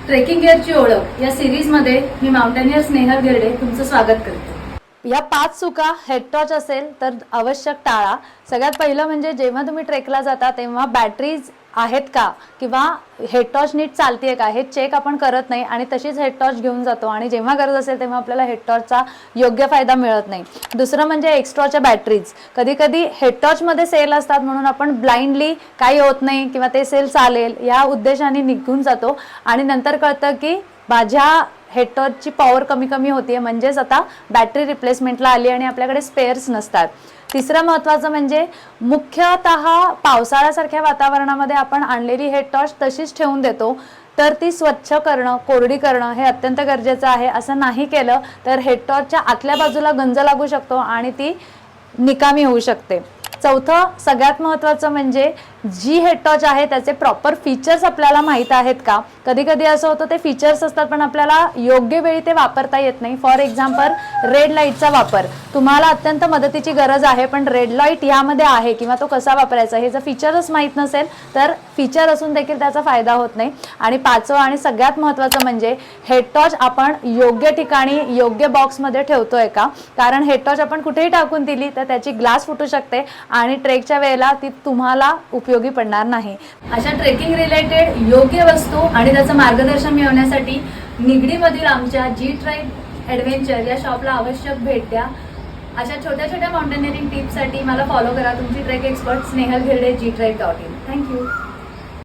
Trekking गिअरची ओळख या सिरीजमध्ये मी माउंटेनियर स्नेहल गिरडे तुमचं स्वागत करते। या 5 चुका हेड टॉर्च असेल तर आवश्यक टाळा। सगळ्यात पहिलं म्हणजे जेव्हा तुम्ही ट्रेकला जाता तेव्हा बॅटरीज आहेत का किंवा हेड टॉर्च नीट चालते का हे चेक आपण करत नाही आणि तशीच हेड टॉर्च घेऊन जातो आणि जेव्हा गरज असेल तेव्हा आपल्याला हेड टॉर्चचा योग्य फायदा मिळत नाही। दुसरं म्हणजे एक्स्ट्राच्या बॅटरीज, कधी कधी हेड टॉर्चमध्ये सेल असतात म्हणून आपण ब्लाइंडली काही होत नाही किंवा ते सेल चालेल या उद्देशाने निघून जातो आणि नंतर कळतं की माझ्या हेड टॉर्चची पॉवर कमी कमी होते, म्हणजेच आता बॅटरी रिप्लेसमेंटला आली आणि आपल्याकडे स्पेअर्स नसतात। तिसरं महत्त्वाचं म्हणजे मुख्यतः पावसाळ्यासारख्या वातावरणामध्ये आपण आणलेली हेड टॉर्च तशीच ठेवून देतो, तर ती स्वच्छ करणं, कोरडी करणं हे अत्यंत गरजेचं आहे। असं नाही केलं तर हेड टॉर्चच्या आतल्या बाजूला गंज लागू शकतो आणि ती निकामी होऊ शकते। चौथं सगळ्यात महत्त्वाचं म्हणजे जी हेड टॉर्च आहे त्याचे प्रॉपर फीचर्स आपल्याला माहीत आहेत का। कधी कधी असं होतं ते फीचर्स असतात पण आपल्याला योग्य वेळी ते वापरता येत नाही। फॉर एक्झाम्पल रेड लाईटचा वापर तुम्हाला अत्यंत मदतीची गरज आहे पण रेड लाईट यामध्ये आहे किंवा तो कसा वापरायचा हे जर फीचरच माहीत नसेल तर फीचर असून देखील त्याचा फायदा होत नाही। आणि पाचवं आणि सगळ्यात महत्त्वाचं म्हणजे हेड टॉर्च आपण योग्य ठिकाणी योग्य बॉक्समध्ये ठेवतोय का, कारण हेड टॉर्च आपण कुठेही टाकून दिली तर त्याची ग्लास फुटू शकते आणि ट्रेकच्या वेळेला ती तुम्हाला उपयोगी पडणार नाही। अशा ट्रेकिंग रिलेटेड योग्य वस्तू आणि त्याचं मार्गदर्शन मिळवण्यासाठी निगडीमधील आमच्या जी ट्राईब ॲडव्हेंचर या शॉपला आवश्यक भेट द्या। अशा छोट्या छोट्या माउंटेनिअरिंग टिप्ससाठी मला फॉलो करा, तुमची trek expert Snehal Girde GTribe.in। Thank you.